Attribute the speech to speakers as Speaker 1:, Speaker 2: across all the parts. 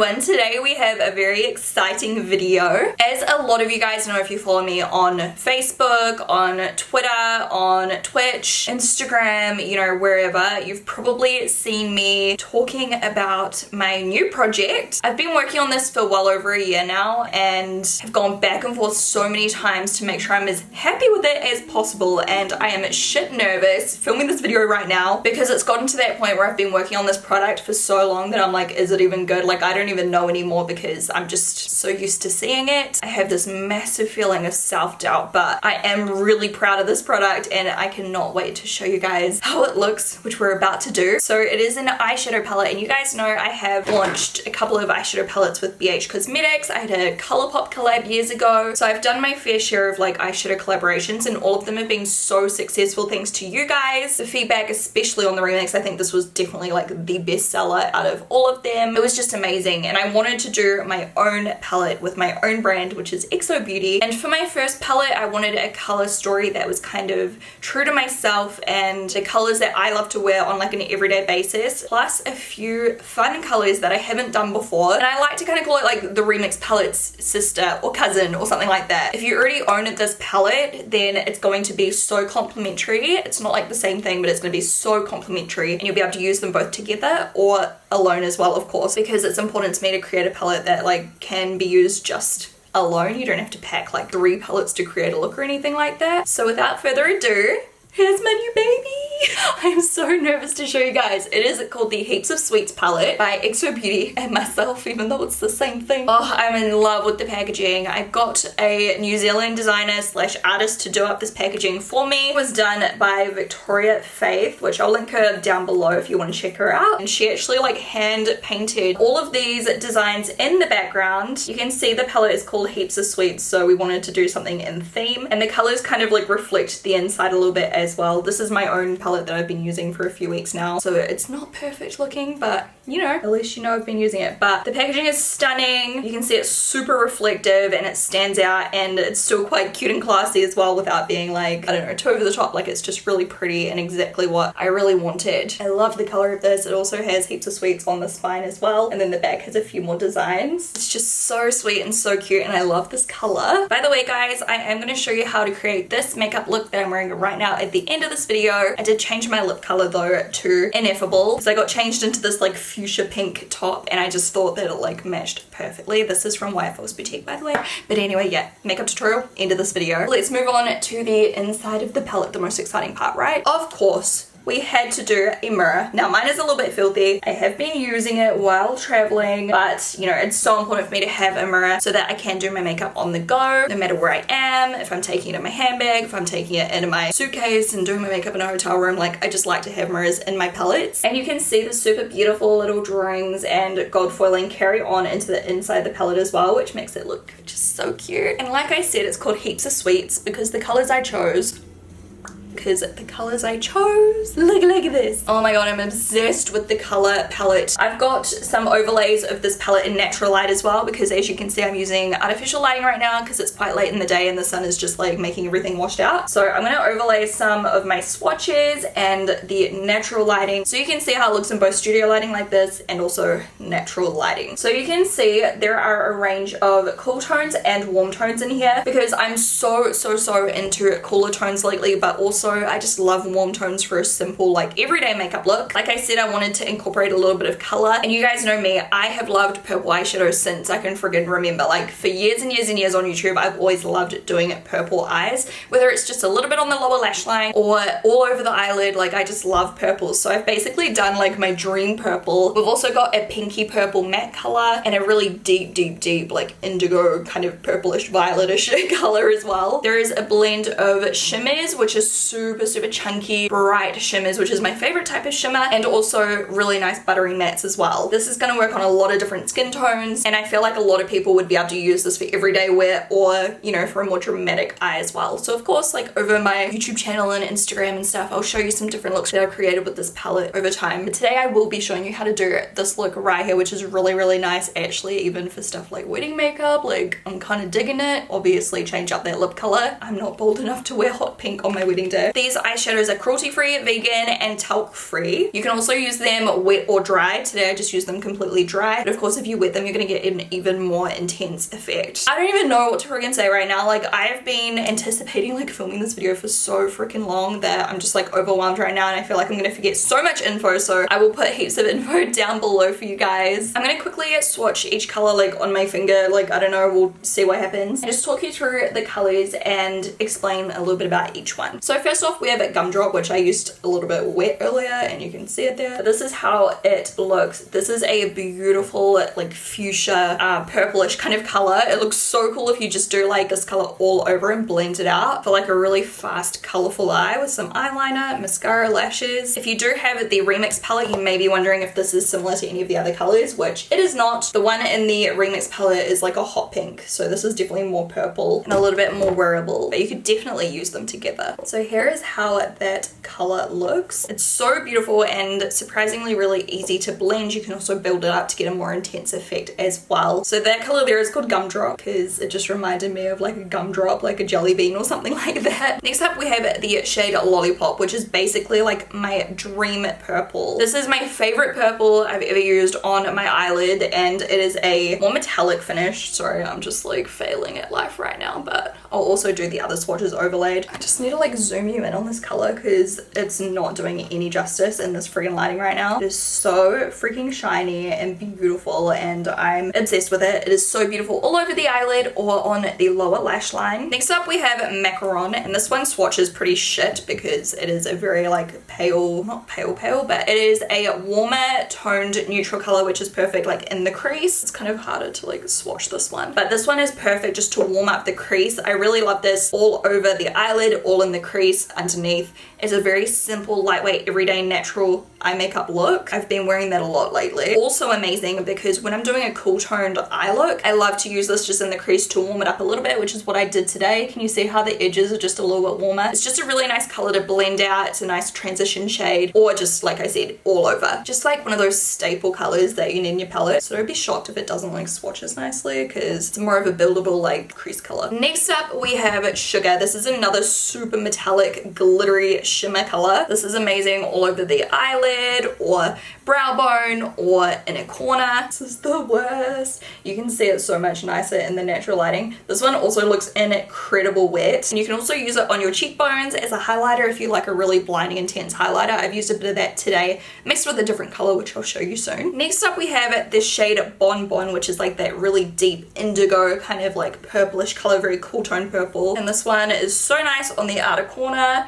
Speaker 1: everyone, today we have a very exciting video. As a lot of you guys know if you follow me on Facebook, on Twitter, on Twitch, Instagram, you know, wherever, you've probably seen me talking about my new project. I've been working on this for well over a year now and have gone back and forth so many times to make sure I'm as happy with it as possible, and I am shit nervous filming this video right now because it's gotten to that point where I've been working on this product for so long that I'm like, is it even good? Like, I don't even know anymore because I'm just so used to seeing it. I have this massive feeling of self-doubt, but I am really proud of this product and I cannot wait to show you guys how it looks, which we're about to do. So it is an eyeshadow palette, and you guys know I have launched a couple of eyeshadow palettes with BH Cosmetics. I had a ColourPop collab years ago, so I've done my fair share of like eyeshadow collaborations, and all of them have been so successful thanks to you guys. The feedback, especially on the remix, I think this was definitely like the best seller out of all of them. It was just amazing, and I wanted to do my own palette with my own brand, which is xoBeauty. And for my first palette, I wanted a color story that was kind of true to myself and the colors that I love to wear on like an everyday basis, plus a few fun colors that I haven't done before. And I like to kind of call it like the remix palette's sister or cousin or something like that. If you already own this palette, then it's going to be so complementary. It's not like the same thing, but it's going to be so complementary, and you'll be able to use them both together or alone as well, of course, because it's important to me to create a palette that like can be used just alone. You don't have to pack like 3 palettes to create a look or anything like that. So without further ado, here's my new baby. I am so nervous to show you guys. It is called the Heaps of Sweets palette by xoBeauty and myself, even though it's the same thing. Oh, I'm in love with the packaging. I got a New Zealand designer slash artist to do up this packaging for me. It was done by Victoria Faith, which I'll link her down below if you want to check her out. And she actually like hand painted all of these designs in the background. You can see the palette is called Heaps of Sweets, so we wanted to do something in theme, and the colors kind of like reflect the inside a little bit as well. This is my own palette that I've been using for a few weeks now, so it's not perfect looking, but you know, at least you know I've been using it. But the packaging is stunning. You can see it's super reflective and it stands out, and it's still quite cute and classy as well without being like, I don't know, too over the top. Like, it's just really pretty and exactly what I really wanted. I love the color of this. It also has Heaps of Sweets on the spine as well, and then the back has a few more designs. It's just so sweet and so cute, and I love this color. By the way, guys, I am going to show you how to create this makeup look that I'm wearing right now at the end of this video. I did change my lip color though to Ineffable because I got changed into this like fuchsia pink top, and I just thought that it like matched perfectly. This is from Wearable Boutique, by the way. But anyway, yeah, makeup tutorial, end of this video. Let's move on to the inside of the palette, the most exciting part, right? Of course, we had to do a mirror. Now mine is a little bit filthy. I have been using it while traveling, but you know, it's so important for me to have a mirror so that I can do my makeup on the go, no matter where I am. If I'm taking it in my handbag, if I'm taking it into my suitcase and doing my makeup in a hotel room, like I just like to have mirrors in my palettes. And you can see the super beautiful little drawings and gold foiling carry on into the inside of the palette as well, which makes it look just so cute. And like I said, it's called Heaps of Sweets because the colors I chose look like this. Oh my god, I'm obsessed with the color palette. I've got some overlays of this palette in natural light as well, because as you can see I'm using artificial lighting right now because it's quite late in the day and the sun is just like making everything washed out. So I'm going to overlay some of my swatches and the natural lighting so you can see how it looks in both studio lighting like this and also natural lighting. So you can see there are a range of cool tones and warm tones in here because I'm so into cooler tones lately, but also I just love warm tones for a simple like everyday makeup look. Like I said, I wanted to incorporate a little bit of color, and you guys know me, I have loved purple eyeshadow since I can friggin' remember. Like for years and years and years on YouTube, I've always loved doing purple eyes, whether it's just a little bit on the lower lash line or all over the eyelid. Like I just love purples, so I've basically done like my dream purple. We've also got a pinky purple matte color and a really deep like indigo kind of purplish violetish color as well. There is a blend of shimmers, which is super chunky bright shimmers, which is my favorite type of shimmer, and also really nice buttery mattes as well. This is going to work on a lot of different skin tones, and I feel like a lot of people would be able to use this for everyday wear or, you know, for a more dramatic eye as well. So of course, like over my YouTube channel and Instagram and stuff, I'll show you some different looks that I've created with this palette over time. But today I will be showing you how to do this look right here, which is really nice actually, even for stuff like wedding makeup. Like I'm kind of digging it. Obviously change up that lip color. I'm not bold enough to wear hot pink on my wedding day. perspective. These eyeshadows are cruelty free, vegan, and talc free. You can also use them wet or dry. Today I just used them completely dry, but of course if you wet them you're gonna get an even more intense effect. I don't even know what to freaking say right now. Like, I've been anticipating like filming this video for so freaking long that I'm just like overwhelmed right now, and I feel like I'm gonna forget so much info, so I will put heaps of info down below for you guys. I'm gonna quickly swatch each color like on my finger, like I don't know, we'll see what happens, and just talk you through the colors and explain a little bit about each one. So first off we have a Gumdrop, which I used a little bit wet earlier and you can see it there. But this is how it looks. This is a beautiful like fuchsia purplish kind of color. It looks so cool if you just do like this color all over and blend it out for like a really fast colorful eye with some eyeliner, mascara, lashes. If you do have the Remix palette, you may be wondering if this is similar to any of the other colors, which it is not. The one in the Remix palette is like a hot pink, so this is definitely more purple and a little bit more wearable, but you could definitely use them together. So here is how that color looks. It's so beautiful and surprisingly really easy to blend. You can also build it up to get a more intense effect as well. So that color there is called Gumdrop because it just reminded me of like a gumdrop, like a jelly bean or something like that. Next up we have the shade Lollipop, which is basically like my dream purple. This is my favorite purple I've ever used on my eyelid, and it is a more metallic finish. Sorry, I'm just like failing at life right now, but I'll also do the other swatches overlaid. I just need to like zoom you in on this color because it's not doing any justice in this freaking lighting right now. It is so freaking shiny and beautiful and I'm obsessed with it. It is so beautiful all over the eyelid or on the lower lash line. Next up we have Macaron, and this one swatches pretty shit because it is a very like pale, not pale, but it is a warmer toned neutral color, which is perfect like in the crease. It's kind of harder to like swatch this one, but this one is perfect just to warm up the crease. I really love this all over the eyelid, all in the crease, underneath. It's a very simple, lightweight, everyday, natural eye makeup look. I've been wearing that a lot lately. Also amazing because when I'm doing a cool toned eye look, I love to use this just in the crease to warm it up a little bit, which is what I did today. Can you see how the edges are just a little bit warmer? It's just a really nice color to blend out. It's a nice transition shade, or just like I said, all over. Just like one of those staple colors that you need in your palette. So don't be shocked if it doesn't like swatch as nicely because it's more of a buildable like crease color. Next up we have Sugar. This is another super metallic glittery shimmer color. This is amazing all over the eyelid or brow bone or in a corner. This is the worst. You can see it so much nicer in the natural lighting. This one also looks incredible wet, and you can also use it on your cheekbones as a highlighter if you like a really blinding intense highlighter. I've used a bit of that today mixed with a different color, which I'll show you soon. Next up we have this shade Bon Bon, which is like that really deep indigo kind of like purplish color, very cool tone purple, and this one is so nice on the outer corner.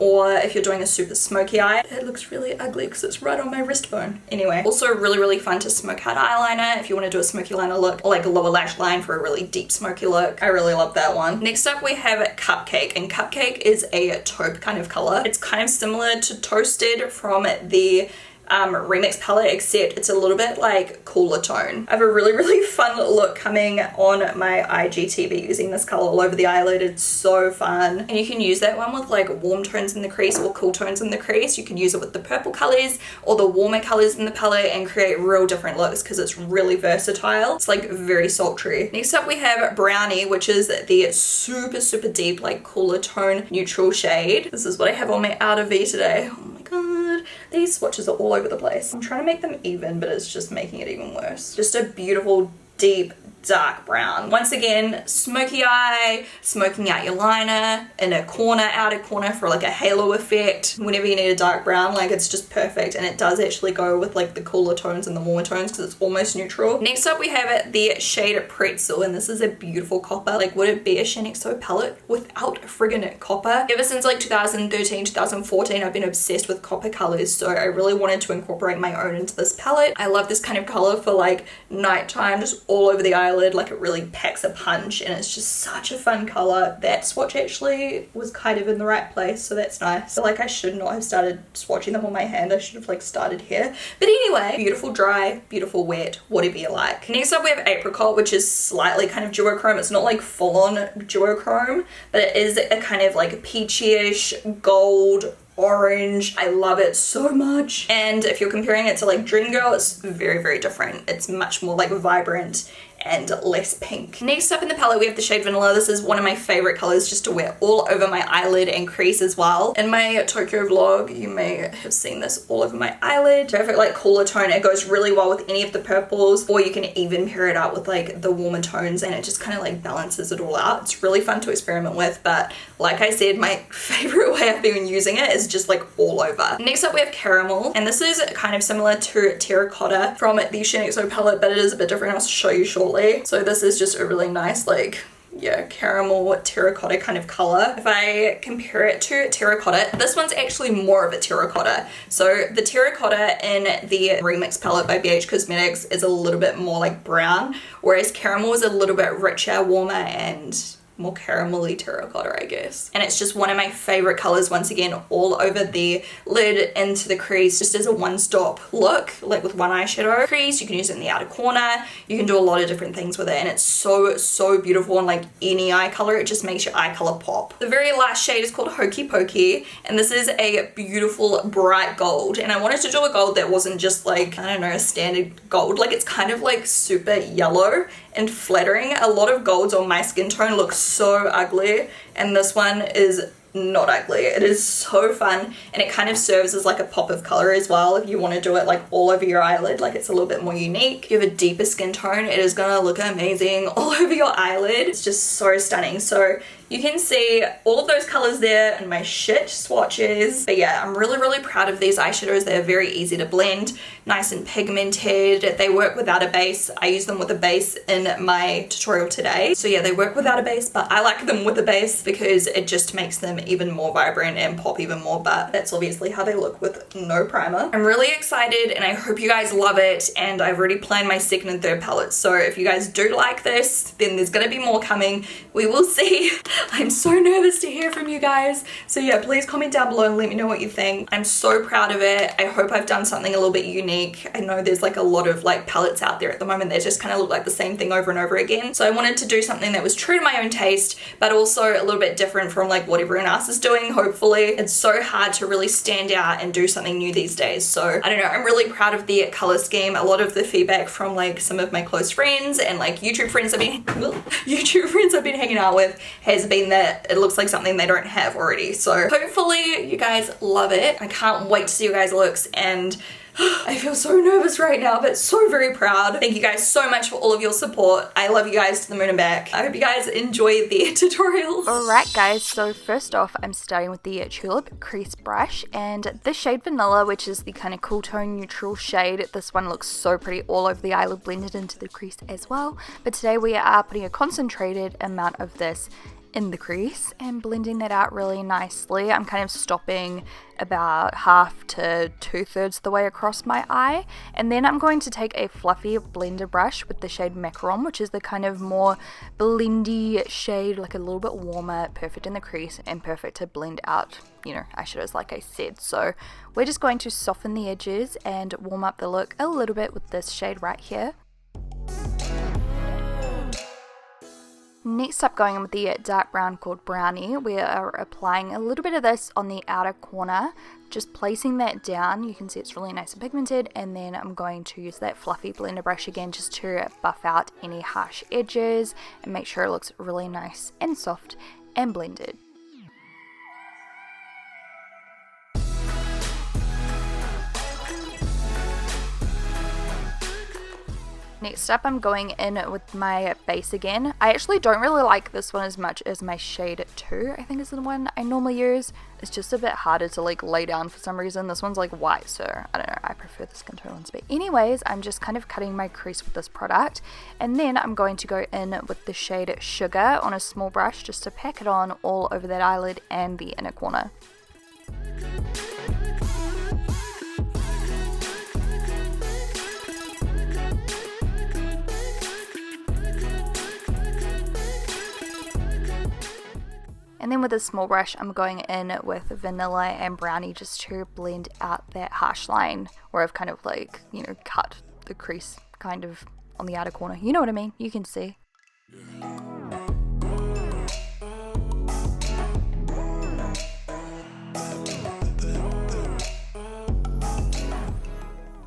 Speaker 1: Or if you're doing a super smoky eye. It looks really ugly because it's right on my wrist bone. Anyway, also really fun to smoke out eyeliner if you want to do a smoky liner look, or like a lower lash line for a really deep smoky look. I really love that one. Next up we have Cupcake, and Cupcake is a taupe kind of color. It's kind of similar to Toasted from the Remix palette, except it's a little bit like cooler tone. I have a really fun look coming on my IGTV using this color all over the eyelid. It's so fun, and you can use that one with like warm tones in the crease or cool tones in the crease. You can use it with the purple colors or the warmer colors in the palette and create real different looks because it's really versatile. It's like very sultry. Next up we have Brownie, which is the super deep like cooler tone neutral shade. This is what I have on my outer V today. Oh my god, these swatches are all over the place. I'm trying to make them even, but it's just making it even worse. Just a beautiful deep dark brown. Once again, smoky eye, smoking out your liner, in a corner, outer corner for like a halo effect. Whenever you need a dark brown, like it's just perfect, and it does actually go with like the cooler tones and the warmer tones because it's almost neutral. Next up we have the shade Pretzel, and this is a beautiful copper. Like, would it be a Shaaanxo palette without friggin' copper? Ever since like 2013, 2014, I've been obsessed with copper colors, so I really wanted to incorporate my own into this palette. I love this kind of color for like nighttime, just all over the eyelid. Like, it really packs a punch, and it's just such a fun color. That swatch actually was kind of in the right place, so that's nice. Like, I should not have started swatching them on my hand. I should have like started here. But anyway, beautiful dry, beautiful wet, whatever you like. Next up we have Apricot, which is slightly kind of duochrome. It's not like full-on duochrome, but it is a kind of like peachy-ish gold orange. I love it so much. And if you're comparing it to like Dream Girl, it's very different. It's much more like vibrant and less pink. Next up in the palette we have the shade Vanilla. This is one of my favorite colors just to wear all over my eyelid and crease as well. In my Tokyo vlog you may have seen this all over my eyelid. Perfect like cooler tone. It goes really well with any of the purples, or you can even pair it out with like the warmer tones and it just kind of like balances it all out. It's really fun to experiment with, but like I said, my favorite way I've been using it is just like all over. Next up we have Caramel, and this is kind of similar to Terracotta from the Shaaanxo palette, but it is a bit different. I'll show you shortly. So this is just a really nice like, yeah, caramel terracotta kind of color. If I compare it to Terracotta, this one's actually more of a terracotta. So the terracotta in the Remix palette by BH Cosmetics is a little bit more like brown, whereas Caramel is a little bit richer, warmer, and more caramelly terracotta, I guess. And it's just one of my favorite colors, once again, all over the lid, into the crease, just as a one-stop look, like with one eyeshadow crease. You can use it in the outer corner. You can do a lot of different things with it, and it's so beautiful. And like any eye color, it just makes your eye color pop. The very last shade is called Hokey Pokey, and this is a beautiful bright gold. And I wanted to do a gold that wasn't just like, I don't know, a standard gold. Like it's kind of like super yellow and flattering. A lot of golds on my skin tone look so ugly, and this one is not ugly. It is so fun, and it kind of serves as like a pop of color as well if you want to do it like all over your eyelid. Like it's a little bit more unique. If you have a deeper skin tone, it is gonna look amazing all over your eyelid. It's just so stunning. So you can see all of those colors there in my shit swatches. But yeah, I'm really proud of these eyeshadows. They're very easy to blend, nice and pigmented. They work without a base. I use them with a base in my tutorial today. So yeah, they work without a base, but I like them with a base because it just makes them even more vibrant and pop even more. But that's obviously how they look with no primer. I'm really excited, and I hope you guys love it. And I've already planned my second and third palettes. So if you guys do like this, then there's gonna be more coming. We will see. I'm so nervous to hear from you guys. So yeah, please comment down below and let me know what you think. I'm so proud of it. I hope I've done something a little bit unique. I know there's like a lot of like palettes out there at the moment that just kind of look like the same thing over and over again. So I wanted to do something that was true to my own taste, but also a little bit different from like what everyone else is doing, hopefully. It's so hard to really stand out and do something new these days. So I don't know, I'm really proud of the color scheme. A lot of the feedback from like some of my close friends and like YouTube friends I've been hanging out with has been that it looks like something they don't have already. So hopefully you guys love it. I can't wait to see you guys' looks, and I feel so nervous right now, but so very proud. Thank you guys so much for all of your support. I love you guys to the moon and back. I hope you guys enjoyed the tutorial.
Speaker 2: Alright guys, so first off I'm starting with the Tulip crease brush, and this shade Vanilla, which is the kind of cool tone neutral shade. This one looks so pretty all over the eyelid, blended into the crease as well. But today we are putting a concentrated amount of this in the crease and blending that out really nicely. I'm kind of stopping about half to 2/3 the way across my eye, and then I'm going to take a fluffy blender brush with the shade Macaron, which is the kind of more blendy shade, like a little bit warmer, perfect in the crease and perfect to blend out, you know, eyeshadows like I said. So we're just going to soften the edges and warm up the look a little bit with this shade right here. Next up, going in with the dark brown called Brownie, we are applying a little bit of this on the outer corner, just placing that down. You can see it's really nice and pigmented, and then I'm going to use that fluffy blender brush again just to buff out any harsh edges and make sure it looks really nice and soft and blended. Next up, I'm going in with my base again. I actually don't really like this one as much as my shade 2, I think is the one I normally use. It's just a bit harder to like lay down for some reason. This one's like white, so I don't know, I prefer the skin tone ones. But anyways, I'm just kind of cutting my crease with this product, and then I'm going to go in with the shade Sugar on a small brush just to pack it on all over that eyelid and the inner corner. And then with a small brush, I'm going in with Vanilla and Brownie just to blend out that harsh line where I've kind of like, you know, cut the crease kind of on the outer corner. You know what I mean? You can see.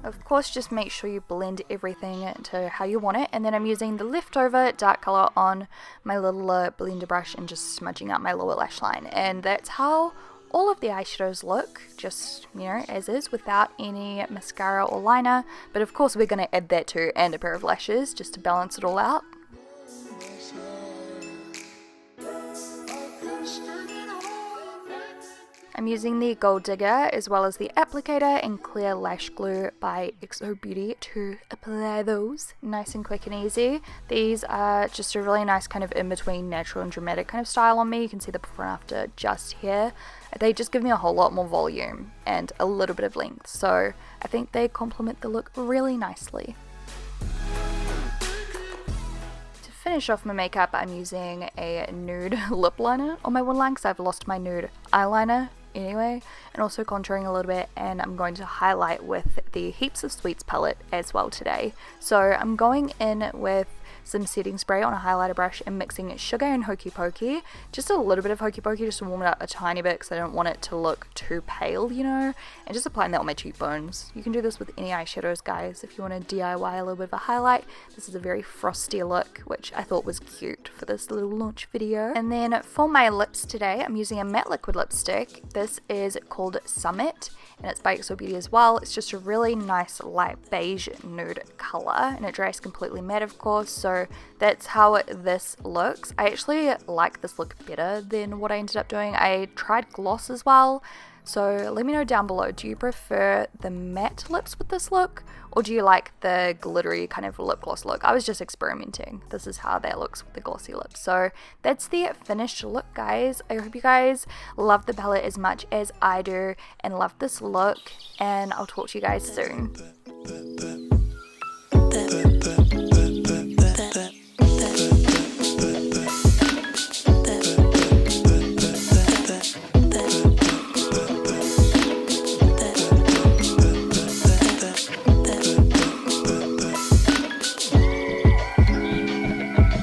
Speaker 2: Of course, just make sure you blend everything to how you want it, and then I'm using the leftover dark color on my little blender brush and just smudging out my lower lash line. And that's how all of the eyeshadows look, just, you know, as is, without any mascara or liner. But of course we're going to add that too, and a pair of lashes, just to balance it all out. I'm using the Gold Digger as well as the applicator and clear lash glue by xoBeauty to apply those nice and quick and easy. These are just a really nice kind of in-between natural and dramatic kind of style on me. You can see the before and after just here. They just give me a whole lot more volume and a little bit of length, so I think they complement the look really nicely. To finish off my makeup, I'm using a nude lip liner on my waterline because I've lost my nude eyeliner anyway, and also contouring a little bit, and I'm going to highlight with the Heaps of Sweets palette as well today. So I'm going in with some setting spray on a highlighter brush and mixing sugar and hokey pokey, just a little bit of hokey pokey just to warm it up a tiny bit because I don't want it to look too pale, you know, and just applying that on my cheekbones. You can do this with any eyeshadows, guys, if you want to DIY a little bit of a highlight. This is a very frosty look, which I thought was cute for this little launch video. And then for my lips today, I'm using a matte liquid lipstick. This is called Summit, and it's by xoBeauty as well. It's just a really nice light beige nude color, and it dries completely matte, of course, so that's how this looks. I actually like this look better than what I ended up doing. I tried gloss as well, so let me know down below, do you prefer the matte lips with this look, or do you like the glittery kind of lip gloss look? I was just experimenting. This is how that looks with the glossy lips. So that's the finished look, guys. I hope you guys love the palette as much as I do and love this look, and I'll talk to you guys soon.